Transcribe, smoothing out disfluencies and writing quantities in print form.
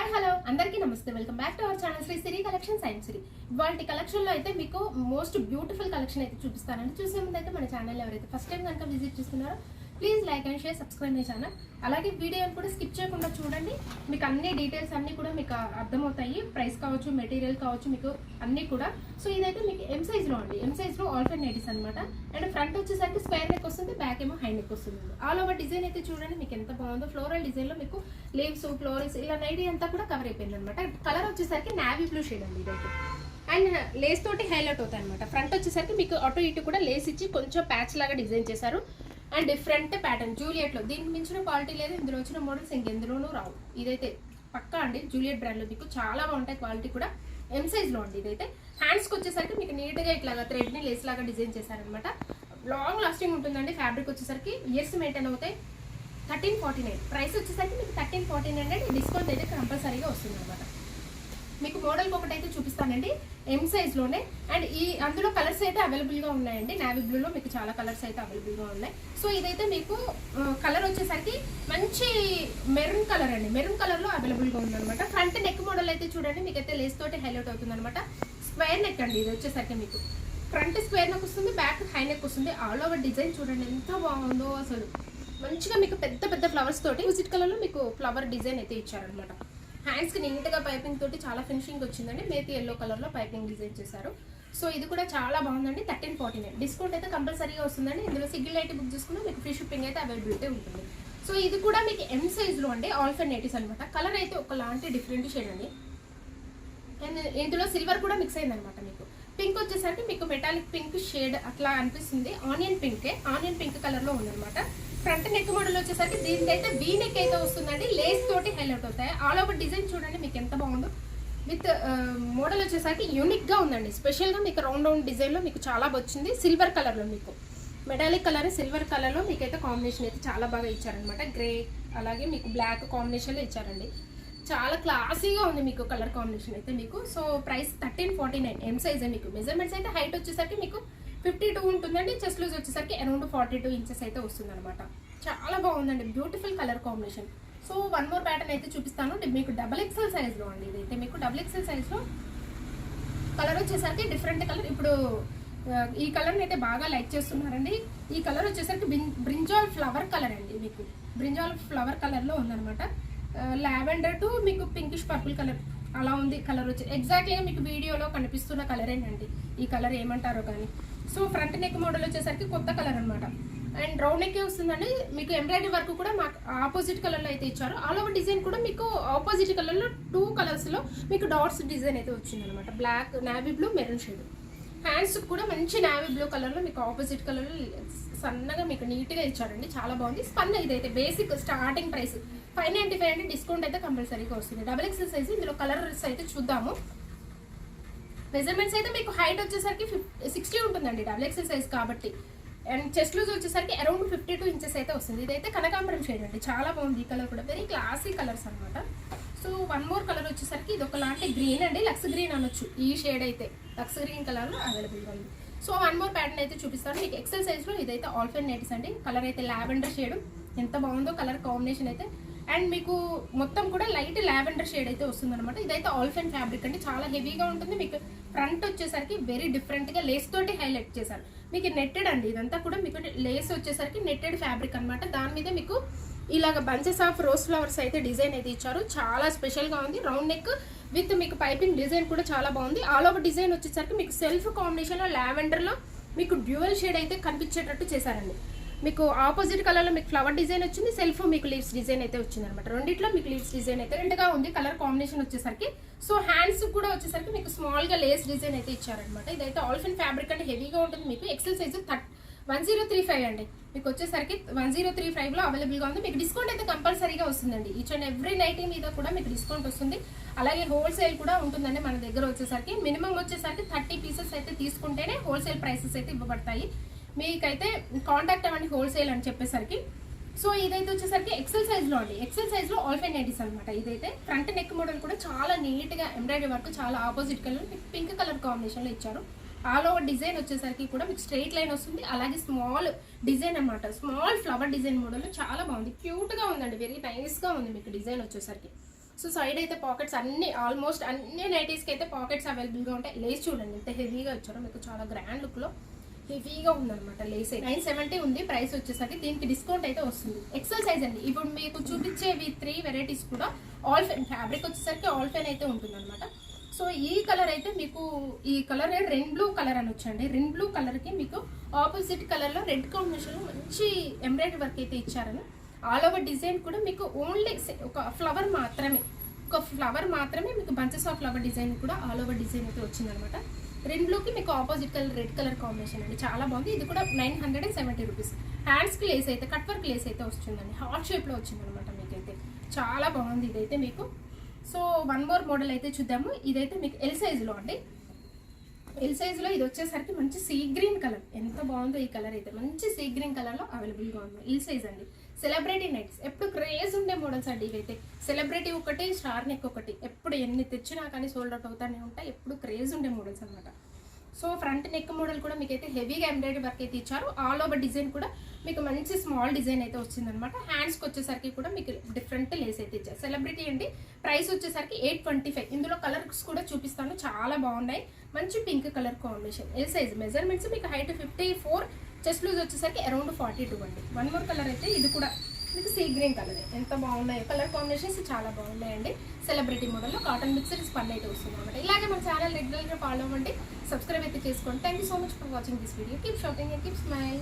Hi hello అందరికీ నమస్తే. Welcome back to our channel Sri Siri collection science Siri. ఇవాళ కలెక్షన్ లో అయితే మీకు మోస్ట్ బ్యూటిఫుల్ కలెక్షన్ అయితే చూపిస్తానండి. చూసే ముందు అయితే మన ఛానల్ ఎవరైతే ఫస్ట్ టైం కనుక విజిట్ చేస్తున్నారో please like and share, subscribe my channel. అలాగే వీడియోని కూడా స్కిప్ చేయకుండా చూడండి. మీకు అన్ని డీటెయిల్స్ అన్ని కూడా మీకు అర్థమవుతాయి. ప్రైస్ కావచ్చు, మెటీరియల్ కావచ్చు, మీకు అన్ని కూడా. సో ఇదైతే మీకు ఎం సైజ్ లో అండి. ఎం సైజ్ లో ఆల్టర్నేటివ్స్ అనమాట. అండ్ ఫ్రంట్ వచ్చేసరికి స్క్వేర్ నెక్ వస్తుంది, బ్యాక్ ఏమో హై నెక్ వస్తుంది. ఆల్ ఓవర్ డిజైన్ అయితే చూడండి మీకు ఎంత బాగుందో. ఫ్లోరల్ డిజైన్ లో మీకు లీవ్స్, ఫ్లోరల్స్ ఇలా నైటీ అంతా కూడా కవర్ అయిపోయింది అనమాట. కలర్ వచ్చేసరికి నావీ బ్లూ షేడ్ అండి ఇదైతే. అండ్ లేస్ తోటి హైలైట్ అవుతాయి అనమాట. ఫ్రంట్ వచ్చేసరికి మీకు అటు ఇటు కూడా లేస్ ఇచ్చి కొంచెం ప్యాచ్ లాగా డిజైన్ చేశారు. అండ్ డిఫరెంట్ ప్యాటర్న్ జూలియట్ లో. దీనికి మించిన క్వాలిటీ లేదు. ఇందులో వచ్చిన మోడల్స్ ఇంకెందులోనూ రావు. ఇదైతే పక్కా అండి జూలియట్ బ్రాండ్ లో మీకు చాలా బాగుంటాయి. క్వాలిటీ కూడా ఎం సైజ్ లో అండి. ఇదైతే హ్యాండ్స్ కి వచ్చేసరికి మీకు నీట్ గా ఇట్లాగా థ్రెడ్ ని లేస్ లాగా డిజైన్ చేశారనమాట. లాంగ్ లాస్టింగ్ ఉంటుందండి. ఫ్యాబ్రిక్ వచ్చేసరికి ఇయర్స్ మెయింటైన్ అవుతాయి. 1349 ప్రైస్ వచ్చేసరికి మీకు 1349 అండి. డిస్కౌంట్ అయితే కంపల్సరీగా వస్తుంది అనమాట. మీకు మోడల్కి ఒకటైతే చూపిస్తానండి ఎం సైజ్లోనే. అండ్ అందులో కలర్స్ అయితే అవైలబుల్గా ఉన్నాయండి. నావీ బ్లూలో మీకు చాలా కలర్స్ అయితే అవైలబుల్గా ఉన్నాయి. సో ఇదైతే మీకు కలర్ వచ్చేసరికి మంచి మెరూన్ కలర్ అండి. మెరూన్ కలర్లో అవైలబుల్గా ఉందన్నమాట. ఫ్రంట్ నెక్ మోడల్ అయితే చూడండి మీకు అయితే లేస్ తోటి హైలైట్ అవుతుంది అనమాట. స్క్వేర్ నెక్ అండి ఇది వచ్చేసరికి మీకు. ఫ్రంట్ స్క్వేర్ నెక్ వస్తుంది, బ్యాక్ హై నెక్ వస్తుంది. ఆల్ ఓవర్ డిజైన్ చూడండి ఎంత బాగుందో అసలు. మంచిగా మీకు పెద్ద పెద్ద ఫ్లవర్స్ తోటి విజిట్ కలర్లో మీకు ఫ్లవర్ డిజైన్ అయితే ఇచ్చారనమాట. హ్యాండ్స్ కి నీట్ గా పైపింగ్ తోటి చాలా ఫినిషింగ్ వచ్చిందండి. మేతి ఎల్లో కలర్ లో పైపింగ్ డిజైన్ చేశారు. సో ఇది కూడా చాలా బాగుందండి. 1349 డిస్కౌంట్ అయితే కంపల్సరీగా వస్తుందండి. ఇందులో సింగిల్ ఐటీ బుక్ చేసుకున్నా మీకు ఫ్రీ షిప్పింగ్ అయితే అవైలబిలిటీ ఉంటుంది. సో ఇది కూడా మీకు ఎం సైజ్ లో అండి. ఆల్టర్నేటివ్స్ అనమాట. కలర్ అయితే ఒకలాంటి డిఫరెంట్ షేడ్ అండి. అండ్ ఇందులో సిల్వర్ కూడా మిక్స్ అయింది అనమాట. మీకు పింక్ వచ్చేసరికి మీకు మెటాలిక్ పింక్ షేడ్ అట్లా అనిపిస్తుంది. ఆనియన్ పింక్ కలర్ లో ఉందన్నమాట. ఫ్రంట్ నెక్ మోడల్ వచ్చేసరికి దీనికైతే వీ నెక్ అయితే వస్తుందండి. లేస్ తోటి హైలైట్ అవుతాయి. ఆల్ ఓవర్ డిజైన్ చూడండి మీకు ఎంత బాగుందో. విత్ మోడల్ వచ్చేసరికి యూనిక్ గా ఉందండి. స్పెషల్ గా మీకు రౌండ్ డిజైన్ లో మీకు చాలా వచ్చింది. సిల్వర్ కలర్ లో మీకు మెటాలిక్ కలర్ సిల్వర్ కలర్ లో మీకైతే కాంబినేషన్ అయితే చాలా బాగా ఇచ్చారనమాట. గ్రే అలాగే మీకు బ్లాక్ కాంబినేషన్ లో ఇచ్చారండి. చాలా క్లాసీగా ఉంది మీకు కలర్ కాంబినేషన్ అయితే మీకు. సో ప్రైస్ 1349 ఎం సైజ్ మీకు. మెజర్మెంట్స్ అయితే హైట్ వచ్చేసరికి మీకు 52 ఉంటుందండి. చెస్ట్ లూజ్ వచ్చేసరికి అరౌండ్ 42 ఇంచెస్ అయితే వస్తుంది అనమాట. చాలా బాగుందండి. Beautiful colour combination. So one more pattern అయితే చూపిస్తాను మీకు. డబల్ ఎక్సెల్ సైజ్ లో అండి ఇదైతే మీకు. డబల్ ఎక్సెల్ సైజ్ లో కలర్ వచ్చేసరికి డిఫరెంట్ కలర్. ఇప్పుడు ఈ కలర్ని అయితే బాగా లైక్ చేస్తున్నారండి. ఈ కలర్ వచ్చేసరికి బ్రింజాల్ ఫ్లవర్ కలర్ అండి మీకు. బ్రింజాల్ ఫ్లవర్ కలర్ లో ఉందనమాట. లావెండర్ టు మీకు పింకిష్ పర్పుల్ కలర్ అలా ఉంది. కలర్ వచ్చి ఎగ్జాక్ట్లీగా మీకు వీడియోలో కనిపిస్తున్న కలరేనండి. ఈ కలర్ ఏమంటారో కానీ. సో ఫ్రంట్ నెక్ మోడల్ వచ్చేసరికి కొత్త కలర్ అనమాట. అండ్ రౌండ్ నెక్ వస్తుందండి. మీకు ఎంబ్రాయిడరీ వర్క్ కూడా మాకు ఆపోజిట్ కలర్లో అయితే ఇచ్చారు. ఆల్ ఓవర్ డిజైన్ కూడా మీకు ఆపోజిట్ కలర్లో 2 కలర్స్లో మీకు డాట్స్ డిజైన్ అయితే వచ్చిందనమాట. Black, navy blue, maroon shade. Hands కూడా మంచి నావీ బ్లూ కలర్లో మీకు ఆపోజిట్ కలర్లో సన్నగా మీకు నీట్గా ఇచ్చారండి. చాలా బాగుంది. స్పన్ ఇదైతే బేసిక్ స్టార్టింగ్ ప్రైస్ 595 అండి. డిస్కౌంట్ అయితే కంపల్సరీగా వస్తుంది. Double XL size. ఇందులో కలర్స్ అయితే చూద్దాము. మెజర్మెంట్స్ అయితే మీకు హైట్ వచ్చేసరికి 60 ఉంటుందండి డబుల్ ఎక్సెల్ సైజ్ కాబట్టి. అండ్ చెస్ట్ లూజ్ వచ్చేసరికి అరౌండ్ 52 ఇంచెస్ అయితే వస్తుంది. ఇదైతే కనకాంబరం షేడ్ అండి. చాలా బాగుంది. ఈ కలర్ కూడా వెరీ క్లాసీ కలర్స్ అనమాట. సో వన్ మోర్ కలర్ వచ్చేసరికి ఇది ఒకలాంటి గ్రీన్ అండి. లక్స్ గ్రీన్ అనొచ్చు. ఈ షేడ్ అయితే లక్స్ గ్రీన్ కలర్లో అవైలబుల్గా ఉంది. సో వన్ మోర్ ప్యాటర్న్ అయితే చూపిస్తాను మీకు. ఎక్సెల్ సైజ్లో ఇదైతే ఆల్టర్నేటివ్స్ అండి. కలర్ అయితే లావెండర్ షేడ్. ఎంత బాగుందో కలర్ కాంబినేషన్ అయితే. అండ్ మీకు మొత్తం కూడా లైట్ లావెండర్ షేడ్ అయితే వస్తుంది అనమాట. ఇదైతే ఆల్ఫెన్ ఫ్యాబ్రిక్ అండి. చాలా హెవీగా ఉంటుంది. మీకు ఫ్రంట్ వచ్చేసరికి వెరీ డిఫరెంట్ గా లేస్ తోటి హైలైట్ చేశారు. మీకు నెట్టెడ్ అండి. ఇదంతా కూడా మీకు లేస్ వచ్చేసరికి నెట్టెడ్ ఫ్యాబ్రిక్ అనమాట. దాని మీద మీకు ఇలాగ బంచెస్ ఆఫ్ రోజ్ ఫ్లవర్స్ అయితే డిజైన్ అయితే ఇచ్చారు. చాలా స్పెషల్ గా ఉంది. రౌండ్ నెక్ విత్ మీకు పైపింగ్ డిజైన్ కూడా చాలా బాగుంది. ఆల్ ఓవర్ డిజైన్ వచ్చేసరికి మీకు సెల్ఫ్ కాంబినేషన్ లో లావెండర్ లో మీకు డ్యూయల్ షేడ్ అయితే కనిపించేటట్టు చేశారండి. మీకు ఆపోజిట్ కలర్ లో మీకు ఫ్లవర్ డిజైన్ వచ్చింది. సెల్ఫ్ మీకు లీవ్స్ డిజైన్ అయితే వచ్చింది అనమాట. రెండిట్లో మీకు లీవ్స్ డిజైన్ అయితే రెండుగా ఉంది కలర్ కాంబినేషన్ వచ్చేసరికి. సో హ్యాండ్స్ కూడా వచ్చేసరికి మీకు స్మాల్ గా లేస్ డిజైన్ అయితే ఇచ్చారనమాట. ఇదైతే ఆల్ఫిన్ ఫ్యాబ్రిక్ అంటే హెవీగా ఉంటుంది. మీకు ఎక్సెల్ సైజ్ 1035 అండి. మీకు వచ్చేసరికి 1035 లో అవైలబుల్ గా ఉంది. మీకు డిస్కౌంట్ అయితే కంపల్సరీగా వస్తుందండి. ఈచ్ అండ్ ఎవ్రీ నైటీ మీద కూడా మీకు డిస్కౌంట్ వస్తుంది. అలాగే హోల్సేల్ కూడా ఉంటుందండి మన దగ్గర వచ్చేసరికి. మినిమం వచ్చేసరికి 30 పీసెస్ అయితే తీసుకుంటేనే హోల్సేల్ ప్రైసెస్ అయితే ఇవ్వబడతాయి. మీకైతే కాంటాక్ట్ అవ్వండి హోల్సేల్ అని చెప్పేసరికి. సో ఇదైతే వచ్చేసరికి ఎక్సెల్ సైజ్ లో అండి. ఎక్సెల్ సైజ్ లో ఆల్టర్నేటివ్స్ అనమాట. ఇదైతే ఫ్రంట్ నెక్ మోడల్ కూడా చాలా నీట్ గా ఎంబ్రాయిడరీ వర్క్ చాలా opposite colour pink colour combination లో ఇచ్చారు. ఆల్ ఓవర్ డిజైన్ వచ్చేసరికి కూడా మీకు స్ట్రైట్ లైన్ వస్తుంది. అలాగే స్మాల్ డిజైన్ అనమాట. స్మాల్ ఫ్లవర్ డిజైన్ మోడల్ చాలా బాగుంది. క్యూట్ గా ఉందండి. వెరీ నైస్ గా ఉంది మీకు డిజైన్ వచ్చేసరికి. సో సైడ్ అయితే పాకెట్స్ అన్ని ఆల్మోస్ట్ అన్ని నైటీస్కి అయితే పాకెట్స్ అవైలబుల్గా ఉంటాయి. లేస్ చూడండి ఎంత హెవీగా ఇచ్చారో, మీకు చాలా గ్రాండ్ లుక్లో హెవీగా ఉందన్నమాట. లేస్ 970 ఉంది ప్రైస్ వచ్చేసరికి. దీనికి డిస్కౌంట్ అయితే వస్తుంది. ఎక్సెల్ సైజ్ అండి. ఇప్పుడు మీకు చూపించేవి 3 వెరైటీస్ కూడా ఆల్ ఫెన్ ఫ్యాబ్రిక్ వచ్చేసరికి ఆల్ ఫెన్ అయితే ఉంటుందన్నమాట. సో ఈ కలర్ అయితే మీకు ఈ కలర్ రెడ్ బ్లూ కలర్ అని వచ్చండి. రెడ్ బ్లూ కలర్కి మీకు ఆపోజిట్ కలర్లో రెడ్ కాంబినేషన్లో మంచి ఎంబ్రాయిడరీ వర్క్ అయితే ఇచ్చారని. ఆల్ ఓవర్ డిజైన్ కూడా మీకు ఓన్లీ ఒక ఫ్లవర్ మాత్రమే మీకు బంచెస్ ఆఫ్ ఫ్లవర్ డిజైన్ కూడా ఆల్ ఓవర్ డిజైన్ అయితే వచ్చిందనమాట. రెడ్ బ్లూకి మీకు opposite colour red colour combination అండి. చాలా బాగుంది. ఇది కూడా 970 రూపీస్. హ్యాండ్స్కి లేస్ అయితే కట్ వర్క్ లేస్ అయితే వస్తుందండి. హార్ట్ షేప్లో వచ్చిందనమాట మీకైతే. చాలా బాగుంది ఇదైతే మీకు. సో వన్ మోర్ మోడల్ అయితే చూద్దాము. ఇదైతే మీకు ఎల్ సైజులో అండి. ఎల్ సైజులో ఇది వచ్చేసరికి మంచి సీ గ్రీన్ కలర్. ఎంత బాగుందో ఈ కలర్ అయితే. మంచి సీ గ్రీన్ కలర్లో అవైలబుల్గా ఉంది. ఎల్ సైజ్ అండి. సెలబ్రిటీ నైట్స్ ఎప్పుడు క్రేజ్ ఉండే మోడల్స్ అండి ఇవైతే. సెలబ్రిటీ ఒకటి, స్టార్ నెక్ ఒకటి, ఎప్పుడు ఎన్ని తెచ్చినా కానీ సోల్డ్ అవుట్ అవుతానే ఉంటాయి. ఎప్పుడు క్రేజ్ ఉండే మోడల్స్ అనమాట. సో ఫ్రంట్ నెక్ మోడల్ కూడా మీకు అయితే హెవీగా ఎంబ్రాయిడరీ వర్క్ అయితే ఇచ్చారు. ఆల్ ఓవర్ డిజైన్ కూడా మీకు మంచి స్మాల్ డిజైన్ అయితే వచ్చిందనమాట. హ్యాండ్స్కి వచ్చేసరికి కూడా మీకు డిఫరెంట్ లేస్ అయితే ఇచ్చారు. సెలబ్రిటీ అండి. ప్రైస్ వచ్చేసరికి 825. ఇందులో కలర్స్ కూడా చూపిస్తాను, చాలా బాగున్నాయి. మంచి pink colour combination. L size measurements మీకు హైట్ 54, చెస్ట్ లూజ్ వచ్చేసరికి అరౌండ్ 42 అండి. వన్ మోర్ కలర్ అయితే ఇది కూడా మీకు సీ గ్రీన్ కలర్. ఎంత బాగున్నాయి కలర్ కాంబినేషన్స్, చాలా బాగున్నాయండి. సెలబ్రిటీ మోడల్లో కాటన్ మిక్సర్ స్పన్ అయితే వస్తుంది అనమాట. ఇలాగే మన ఛానల్ రెగ్యులర్గా ఫాలో అవ్వండి, సబ్స్క్రైబ్ అయితే చేసుకోండి. Thank you so much for watching this video. Keep shopping and keep smile.